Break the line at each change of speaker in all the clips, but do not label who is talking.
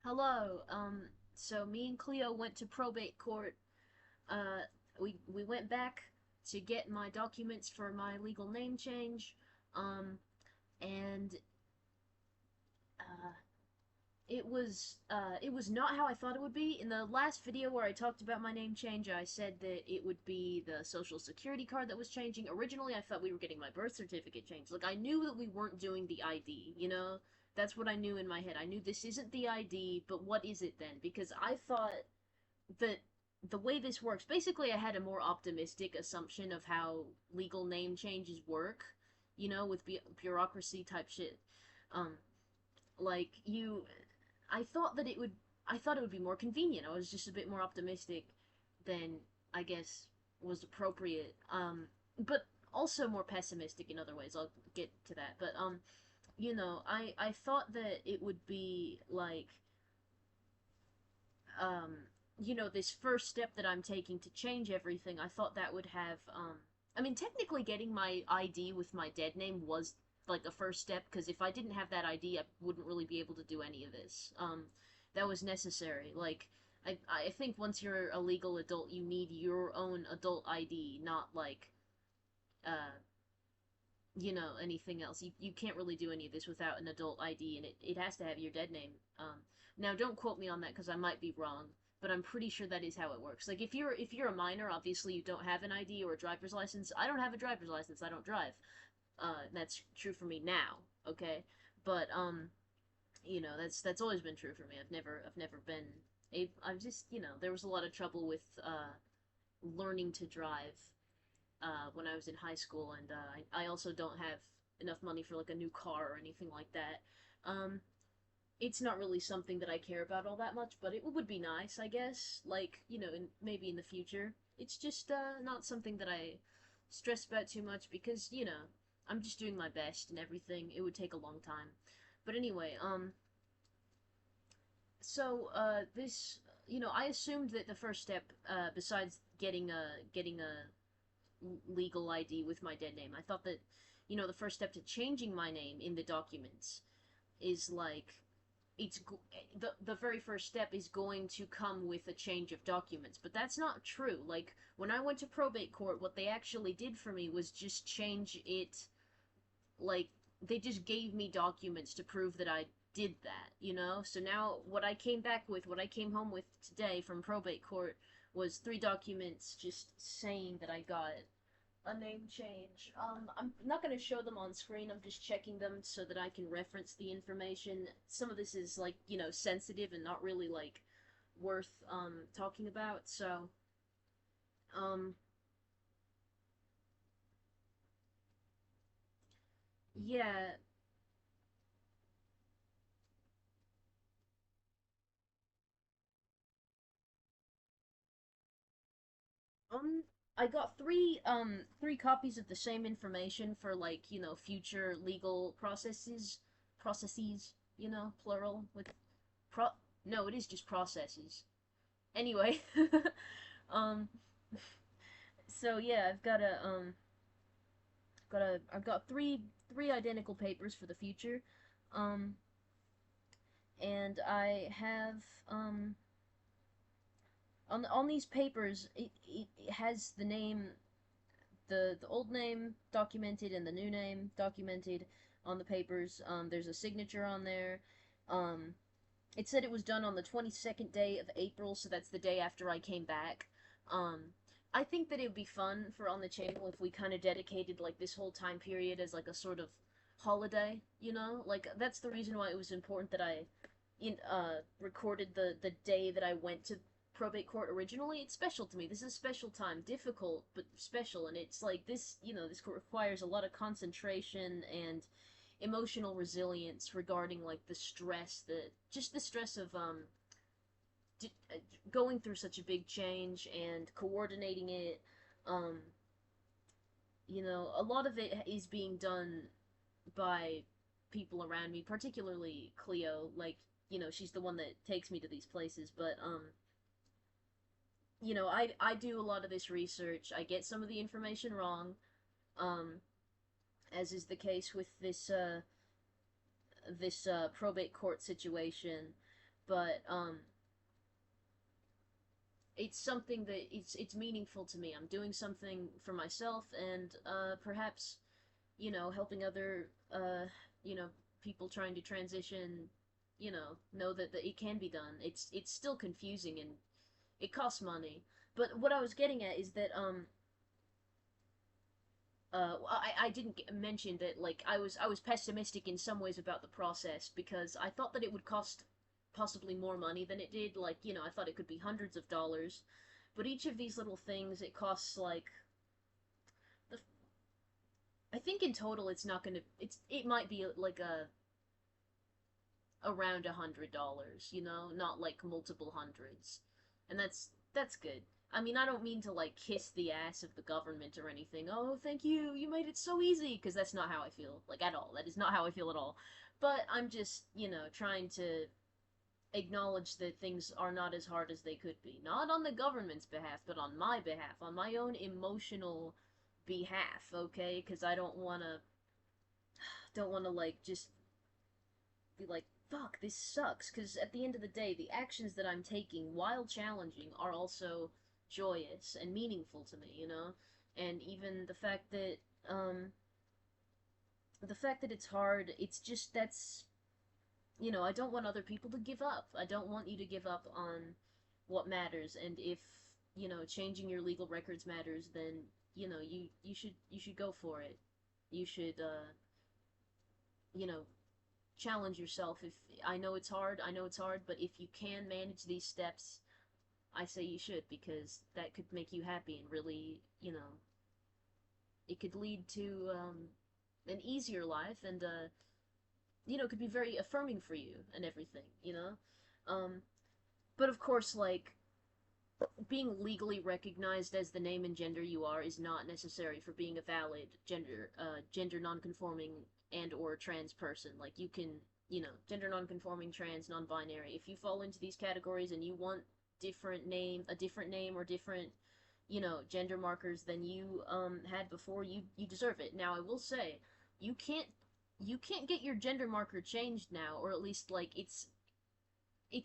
Hello. So me and Cleo went to probate court. Uh, we went back to get my documents for my legal name change. Um, and uh, it was not how I thought it would be. In the last video where I talked about my name change, I said that it would be the social security card that was changing. Originally, I thought we were getting my birth certificate changed. Like I knew that we weren't doing the ID, you know? That's what I knew in my head. I knew this isn't the ID, but what is it then? Because I thought that the way this works, basically I had a more optimistic assumption of how legal name changes work, you know, with bureaucracy type shit. Um, like you I thought that it would I thought it would be more convenient. I was just a bit more optimistic than I guess was appropriate. But also more pessimistic in other ways. I'll get to that. But I thought that it would be like um this first step that I'm taking to change everything. I thought that would have I mean technically getting my ID with my dead name was like the first step, because if I didn't have that ID I wouldn't really be able to do any of this. That was necessary. Like I think once you're a legal adult you need your own adult ID, not like uh anything else. You can't really do any of this without an adult ID, and it has to have your dead name. Now don't quote me on that because I might be wrong, but I'm pretty sure that is how it works. Like if you're a minor, obviously you don't have an ID or a driver's license. I don't have a driver's license. I don't drive. That's true for me now. Okay, but that's always been true for me. I've never been. I've just there was a lot of trouble with learning to drive when I was in high school, and I also don't have enough money for like a new car or anything like that. Um, it's not really something that I care about all that much, but it would be nice, I guess. Like maybe in the future. It's just not something that I stress about too much because I'm just doing my best and everything. It would take a long time, but anyway, this I assumed that the first step, besides getting a legal ID with my dead name. I thought that, the first step to changing my name in the documents is like it's the very first step is going to come with a change of documents, but that's not true. Like when I went to probate court, what they actually did for me was just change it. Like they just gave me documents to prove that I did that, So now what I came home with today from probate court was three documents just saying that I got a name change. I'm not going to show them on screen. I'm just checking them so that I can reference the information. Some of this is like, sensitive and not really like worth talking about. So, um yeah, um I got three copies of the same information for like, future legal processes, plural with pro no, it is just processes. Anyway, um so yeah, I've got three identical papers for the future. Um and I have on these papers it has the name, the old name documented and the new name documented on the papers. There's a signature on there. Um it said it was done on the 22nd day of April, so that's the day after I came back. Um, I think that it would be fun for on the channel if we kind of dedicated like this whole time period as like a sort of holiday, Like that's the reason why it was important that I recorded the day that I went to probate court originally. It's special to me. This is a special time, difficult but special, and it's like this requires a lot of concentration and emotional resilience regarding like the stress of going through such a big change and coordinating it. um a lot of it is being done by people around me, particularly Cleo. Like, she's the one that takes me to these places, but I do a lot of this research. I get some of the information wrong, um as is the case with this probate court situation. but it's something that it's meaningful to me. I'm doing something for myself, and perhaps, helping other you know people trying to transition, know that it can be done. It's still confusing, and it costs money. But what I was getting at is that I didn't mention that, like, I was pessimistic in some ways about the process, because I thought that it would cost possibly more money than it did. Like, I thought it could be hundreds of dollars, but each of these little things, it costs like the I think in total it's not gonna it might be like a around $100, not like multiple hundreds, and that's good. I mean, I don't mean to like kiss the ass of the government or anything. Oh, thank you, you made it so easy, because that's not how I feel, like, at all. That is not how I feel at all. But I'm just, trying to acknowledge that things are not as hard as they could be. Not on the government's behalf, but on my behalf, on my own emotional behalf, okay? Because I don't want to like just be like, fuck, this sucks. Because at the end of the day, the actions that I'm taking, while challenging, are also joyous and meaningful to me. And even um, the fact that it's hard, it's just I don't want other people to give up. I don't want you to give up on what matters. And if, changing your legal records matters, then, you should go for it. You should, you know, challenge yourself. If I know it's hard, but if you can manage these steps, I say you should, because that could make you happy, and really, it could lead to an easier life, and could be very affirming for you and everything. Um, but of course, like, being legally recognized as the name and gender you are is not necessary for being a valid gender nonconforming and or trans person. Like, you can, gender nonconforming, trans, non-binary. If you fall into these categories and you want a different name or different, gender markers than you had before, you deserve it. Now, I will say, you can't you can't get your gender marker changed now, or at least, like, it's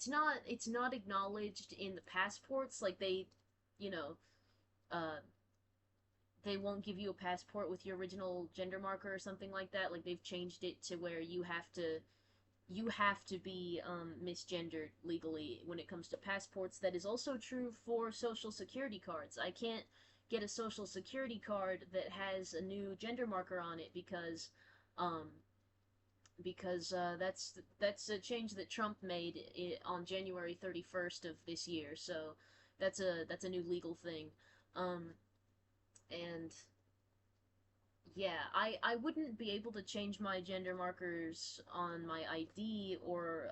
not acknowledged in the passports. Like, you know uh they won't give you a passport with your original gender marker or something like that. Like, they've changed it to where you have to be misgendered legally when it comes to passports. That is also true for social security cards. I can't get a social security card that has a new gender marker on it, um that's a change that Trump made on January 31st of this year. So that's a new legal thing. Um, and yeah, I wouldn't be able to change my gender markers on my ID, or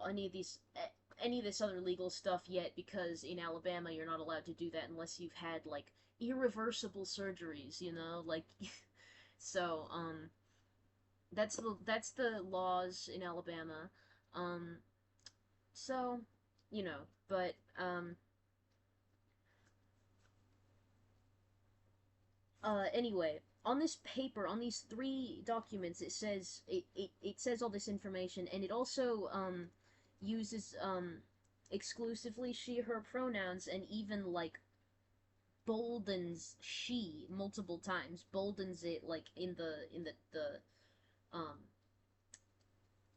any of these any of this other legal stuff yet, because in Alabama you're not allowed to do that unless you've had, like, irreversible surgeries. Like, so that's the laws in Alabama. Um, so, but anyway, on this paper, on these three documents, it says all this information, and it also uses exclusively she her pronouns, and even, like, boldens she multiple times, boldens it, like, um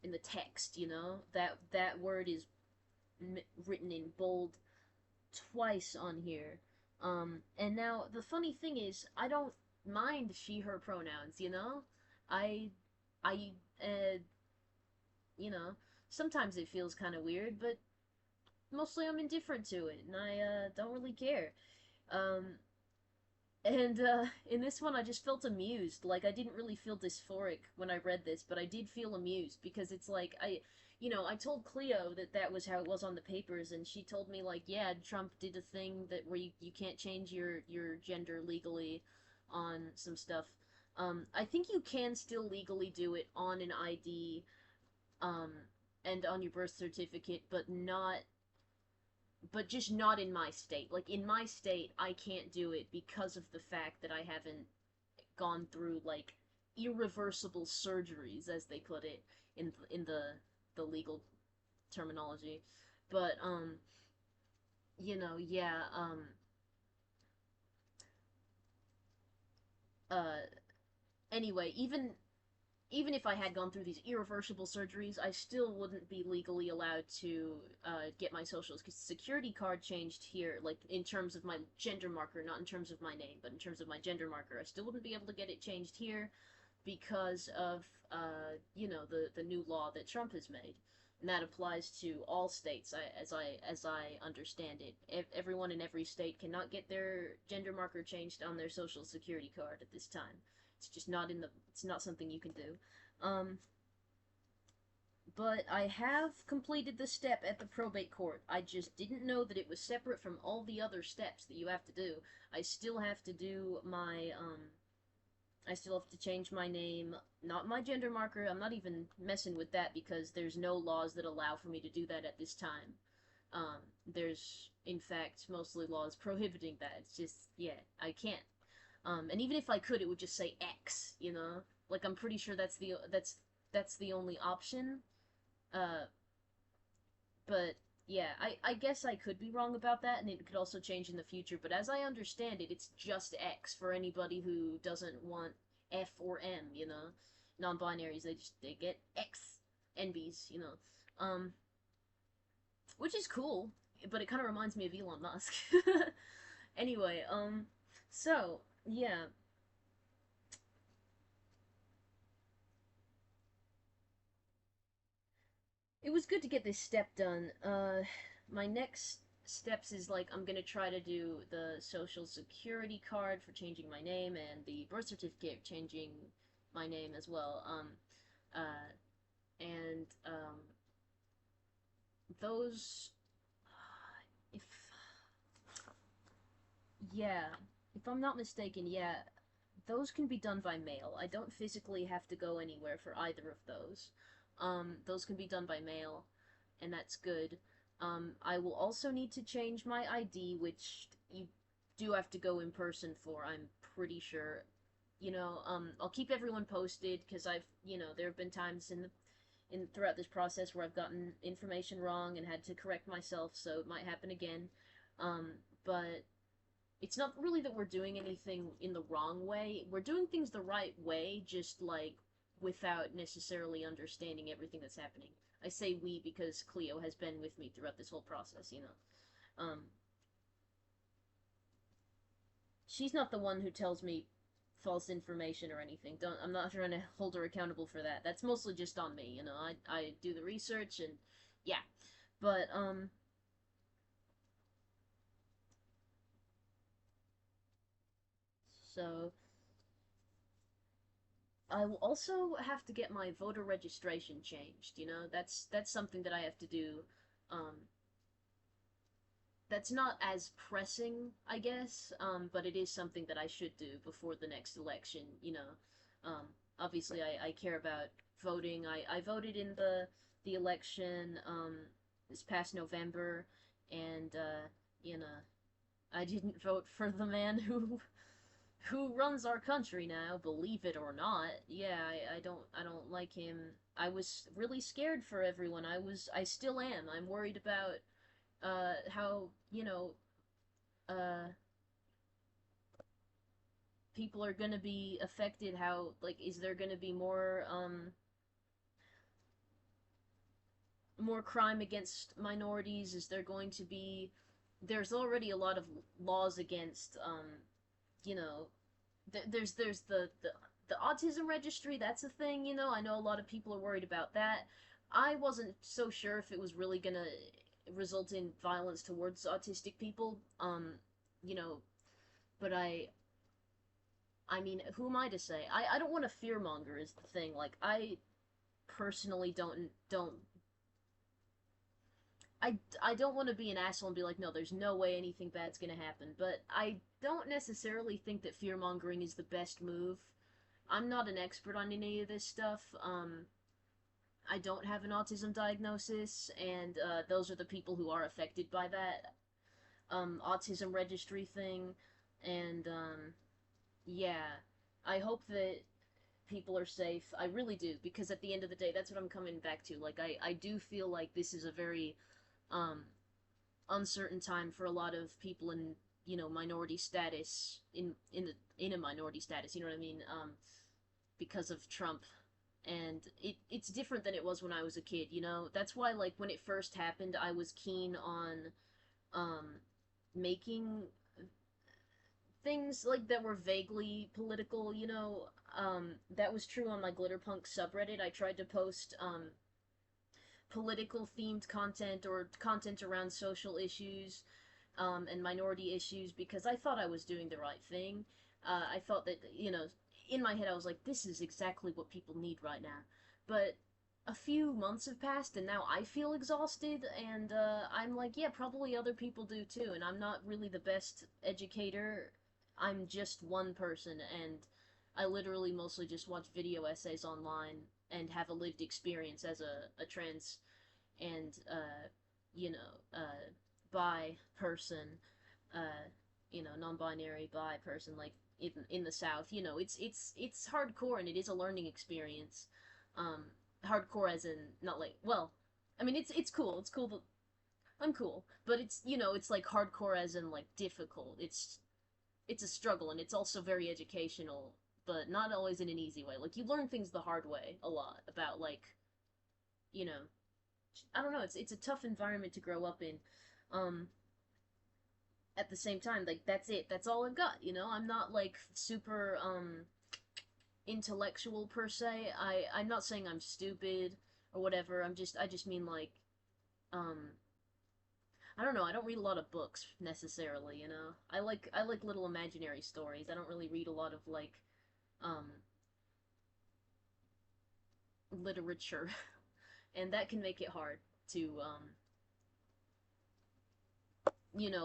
in the text. That word is written in bold twice on here. And now the funny thing is, I don't mind she her pronouns. I I uh you know sometimes it feels kind of weird, but mostly I'm indifferent to it, and I don't really care. Um, And in this one, I just felt amused. Like, I didn't really feel dysphoric when I read this, but I did feel amused, because it's like, I told Cleo that that was how it was on the papers, and she told me, like, yeah, Trump did a thing that where you can't change your gender legally on some stuff. I think you can still legally do it on an ID, um, and on your birth certificate, but just not in my state. Like, in my state, I can't do it because of the fact that I haven't gone through, like, irreversible surgeries, as they put it in the the legal terminology. But yeah, uh anyway, even if I had gone through these irreversible surgeries, I still wouldn't be legally allowed to get my socials because the security card changed here, like in terms of my gender marker, not in terms of my name, but in terms of my gender marker. I still wouldn't be able to get it changed here because of the new law that Trump has made, and that applies to all states. As I understand it, everyone in every state cannot get their gender marker changed on their social security card at this time. It's just not in the. It's not something you can do. Um, but I have completed the step at the probate court. I just didn't know that it was separate from all the other steps that you have to do. I still have to do my I still have to change my name, not my gender marker. I'm not even messing with that because there's no laws that allow for me to do that at this time. There's, in fact, mostly laws prohibiting that. It's just, yeah, I can't. And even if I could, it would just say X, you know? Like, I'm pretty sure that's the only option. Uh, but yeah, I guess I could be wrong about that, and it could also change in the future. But as I understand it, it's just X for anybody who doesn't want F or M. Non-binaries, they get X, NBs. Which is cool, but it kind of reminds me of Elon Musk. Anyway, so yeah, it was good to get this step done. My next steps is like I'm gonna try to do the social security card for changing my name and the birth certificate changing my name as well. And those, if yeah, if I'm not mistaken, yeah, those can be done by mail. I don't physically have to go anywhere for either of those. Those can be done by mail, and that's good. I will also need to change my ID, which you do have to go in person for, I'm pretty sure. I'll keep everyone posted because there have been times in throughout this process where I've gotten information wrong and had to correct myself, so it might happen again. But it's not really that we're doing anything in the wrong way. We're doing things the right way, just like without necessarily understanding everything that's happening. I say we because Cleo has been with me throughout this whole process. She's not the one who tells me false information or anything. Don't I'm not trying to hold her accountable for that. That's mostly just on me. I do the research and yeah. But so I will also have to get my voter registration changed. That's something that I have to do. Um, that's not as pressing, I guess, but it is something that I should do before the next election. Obviously, I care about voting. I voted in the election this past November, and I didn't vote for the man who runs our country now, believe it or not. Yeah, I don't like him. I was really scared for everyone. I still am. I'm worried about how, uh people are going to be affected, how like is there going to be more crime against minorities? Is there going to be There's already a lot of laws against you know there's the autism registry. That's a thing. I know a lot of people are worried about that. I wasn't so sure if it was really gonna result in violence towards autistic people. You know, but I mean, who am I to say? I don't want to fearmonger is the thing. Like I personally don't I don't want to be an asshole and be like, no, there's no way anything bad's gonna happen. But I don't necessarily think that fear mongering is the best move. I'm not an expert on any of this stuff. I don't have an autism diagnosis, and those are the people who are affected by that autism registry thing. And yeah, I hope that people are safe. I really do, because at the end of the day, that's what I'm coming back to. Like, I do feel like this is a very, um, uncertain time for a lot of people in, minority status, in a minority status, you know what I mean? Because of Trump. And it's different than it was when I was a kid, you know? That's why, like, when it first happened, I was keen on, um, making things like that were vaguely political, you know. That was true on my Glitterpunk subreddit. I tried to post political themed content or content around social issues, and minority issues, because I thought I was doing the right thing. I thought that, in my head I was like, this is exactly what people need right now. But a few months have passed, and now I feel exhausted, and I'm like, yeah, probably other people do too, and I'm not really the best educator. I'm just one person, and I literally mostly just watch video essays online and have a lived experience as a trans and you know bi person, uh non-binary bi person, like in the South. It's hardcore, and it is a learning experience. um Hardcore as in, not like, well, I mean, it's cool. It's cool that I'm cool, but it's like hardcore as in like difficult. It's a struggle, and it's also very educational, but not always in an easy way. Like, you learn things the hard way a lot about, like, you know I don't know. It's a tough environment to grow up in. Um, at the same time, like, that's it. That's all I've got. I'm not like super intellectual per se. I'm not saying I'm stupid or whatever. I just mean, like, um I don't know. I don't read a lot of books necessarily. I like little imaginary stories. I don't really read a lot of, like, um literature, and that can make it hard to,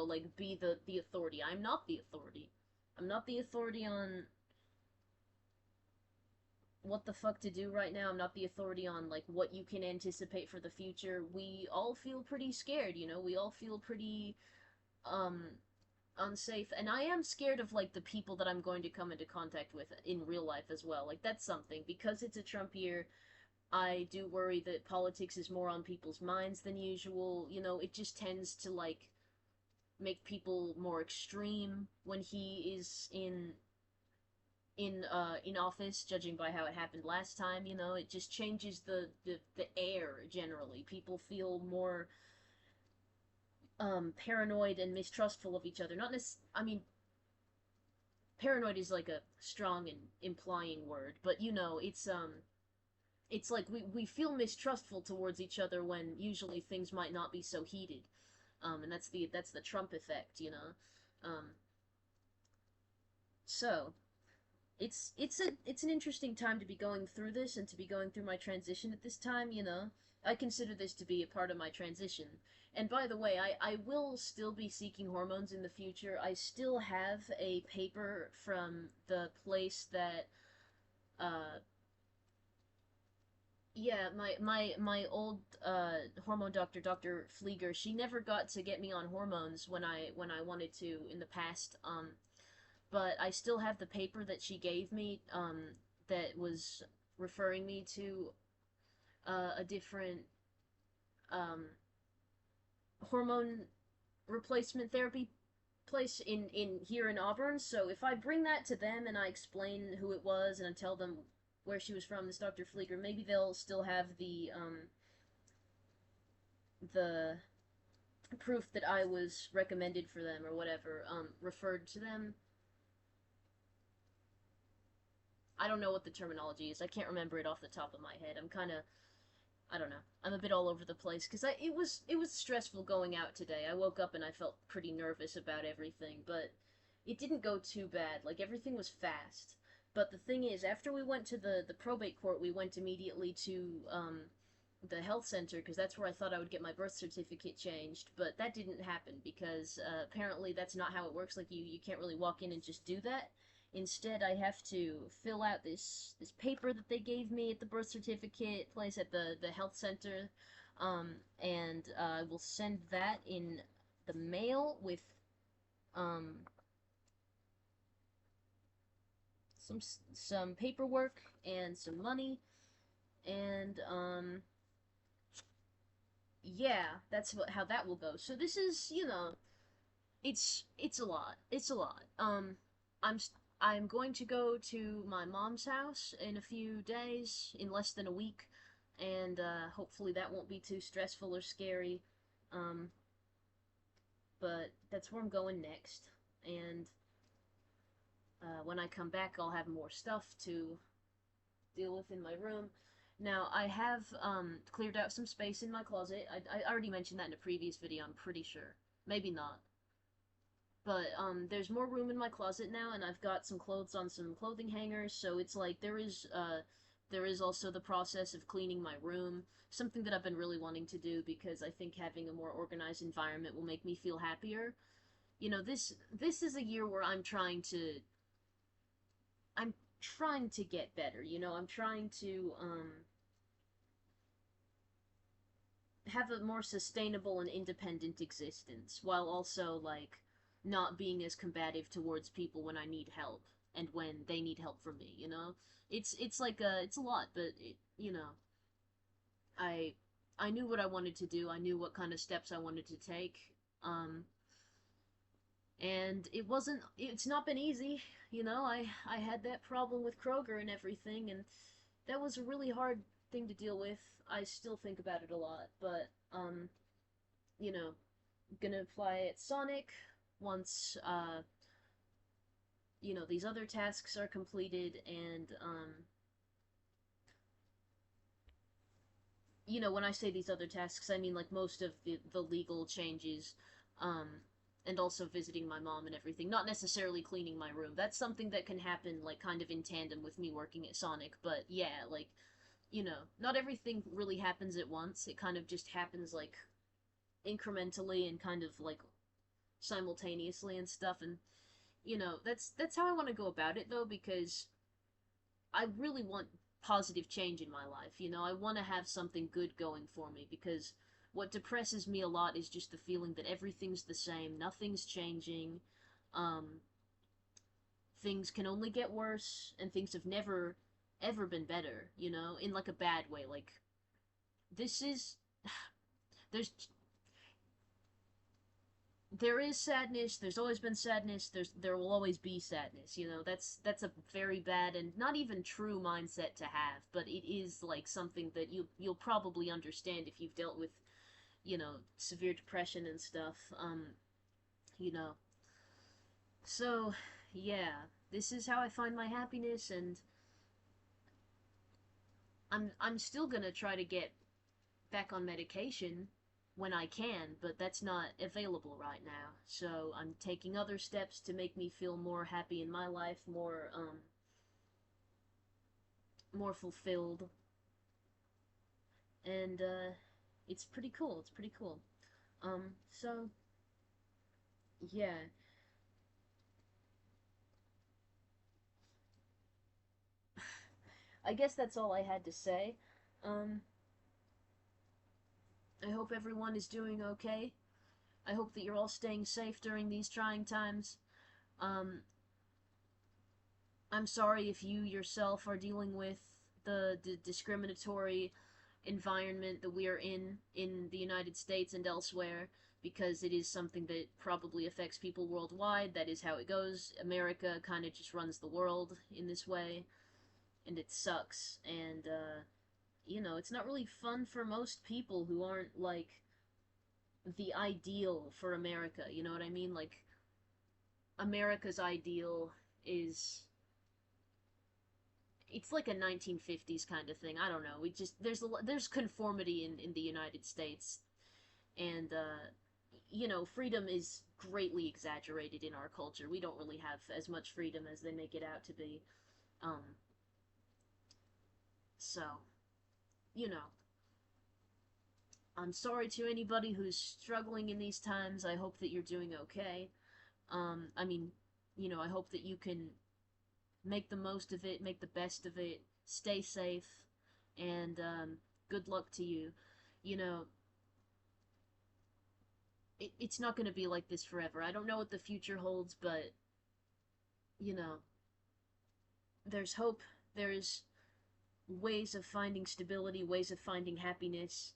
like, be the authority. I'm not the authority. I'm not the authority on what the fuck to do right now. I'm not the authority on, like, what you can anticipate for the future. We all feel pretty scared, we all feel pretty um unsafe, and I am scared of, like, the people that I'm going to come into contact with in real life as well. Like, that's something, because it's a Trump year. I do worry that politics is more on people's minds than usual. It just tends to, like, make people more extreme when he is in office, judging by how it happened last time. It just changes the air generally. People feel more paranoid and mistrustful of each other. Not I mean, paranoid is like a strong and implying word, but it's like we feel mistrustful towards each other when usually things might not be so heated. And that's the Trump effect. Um, so it's an interesting time to be going through this, and to be going through my transition at this time. I consider this to be a part of my transition. And by the way, I will still be seeking hormones in the future. I still have a paper from the place that, uh yeah, my old hormone doctor, Dr. Flieger. She never got to get me on hormones when I wanted to in the past. But I still have the paper that she gave me, that was referring me to a different, um, hormone replacement therapy place in here in Auburn. So if I bring that to them and I explain who it was, and I tell them where she was from, this Dr. Flieger, maybe they'll still have the proof that I was recommended for them, or whatever, referred to them. I don't know what the terminology is. I can't remember it off the top of my head. I'm kind of, I don't know. I'm a bit all over the place, because it was stressful going out today. I woke up and I felt pretty nervous about everything, but it didn't go too bad. Like, everything was fast. But the thing is, after we went to the probate court, we went immediately to the health center, because that's where I thought I would get my birth certificate changed. But that didn't happen, because apparently that's not how it works. Like, you can't really walk in and just do that. Instead, I have to fill out this paper that they gave me at the birth certificate place at the health center, and I will send that in the mail with, um, some paperwork and some money, and yeah, that's how that will go. So this is, it's a lot. It's a lot. I'm I'm going to go to my mom's house in a few days, in less than a week, and hopefully that won't be too stressful or scary. Um, but that's where I'm going next. And when I come back, I'll have more stuff to deal with in my room. Now, I have cleared out some space in my closet. I already mentioned that in a previous video, I'm pretty sure. Maybe not. But there's more room in my closet now, and I've got some clothes on some clothing hangers, so it's like there is also the process of cleaning my room, something that I've been really wanting to do because I think having a more organized environment will make me feel happier. This is a year where I'm trying to get better, I'm trying to have a more sustainable and independent existence while also like not being as combative towards people when I need help and when they need help from me. It's like it's a lot, but I I knew what I wanted to do. I knew what kind of steps I wanted to take. Um and it's not been easy. I had that problem with Kroger and everything, and that was a really hard thing to deal with. I still think about it a lot, but you know, gonna apply at Sonic once these other tasks are completed, and when I say these other tasks, I mean like most of the legal changes, um and also visiting my mom and everything. Not necessarily cleaning my room. That's something that can happen like kind of in tandem with me working at Sonic, but yeah, like not everything really happens at once. It kind of just happens like incrementally and kind of like simultaneously and stuff. And that's how I want to go about it though, because I really want positive change in my life. I want to have something good going for me, because what depresses me a lot is just the feeling that everything's the same, nothing's changing. Um, Things can only get worse, and things have never ever been better, in like a bad way. Like this is there's there is sadness. There's always been sadness. There will always be sadness. That's a very bad and not even true mindset to have. But it is like something that you'll probably understand if you've dealt with severe depression and stuff. You know. So yeah, this is how I find my happiness, and I'm still gonna try to get back on medication when I can, but that's not available right now. So I'm taking other steps to make me feel more happy in my life, more fulfilled, and it's pretty cool. It's pretty cool. So yeah, I guess that's all I had to say. Um, I hope everyone is doing okay. I hope that you're all staying safe during these trying times. Um, I'm sorry if you yourself are dealing with the discriminatory environment that we are in the United States and elsewhere, because it is something that probably affects people worldwide. That is how it goes. America kind of just runs the world in this way, and it sucks. And it's not really fun for most people who aren't like the ideal for America. You know what I mean? Like America's ideal is it's like a 1950s kind of thing. I don't know. We just there's conformity in the United States, and freedom is greatly exaggerated in our culture. We don't really have as much freedom as they make it out to be. Um, so you know, I'm sorry to anybody who's struggling in these times. I hope that you're doing okay. I mean, I hope that you can make the most of it, make the best of it, stay safe, and good luck to you. You know, it's not going to be like this forever. I don't know what the future holds, but, you know, there's hope, there's ways of finding stability, ways of finding happiness,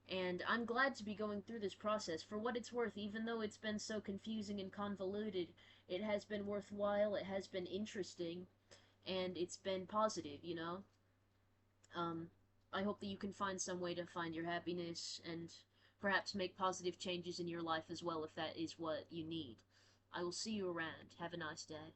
and I'm glad to be going through this process. For what it's worth, even though it's been so confusing and convoluted, it has been worthwhile, it has been interesting, and it's been positive, you know? Um, I hope that you can find some way to find your happiness and perhaps make positive changes in your life as well if that is what you need. I will see you around. Have a nice day.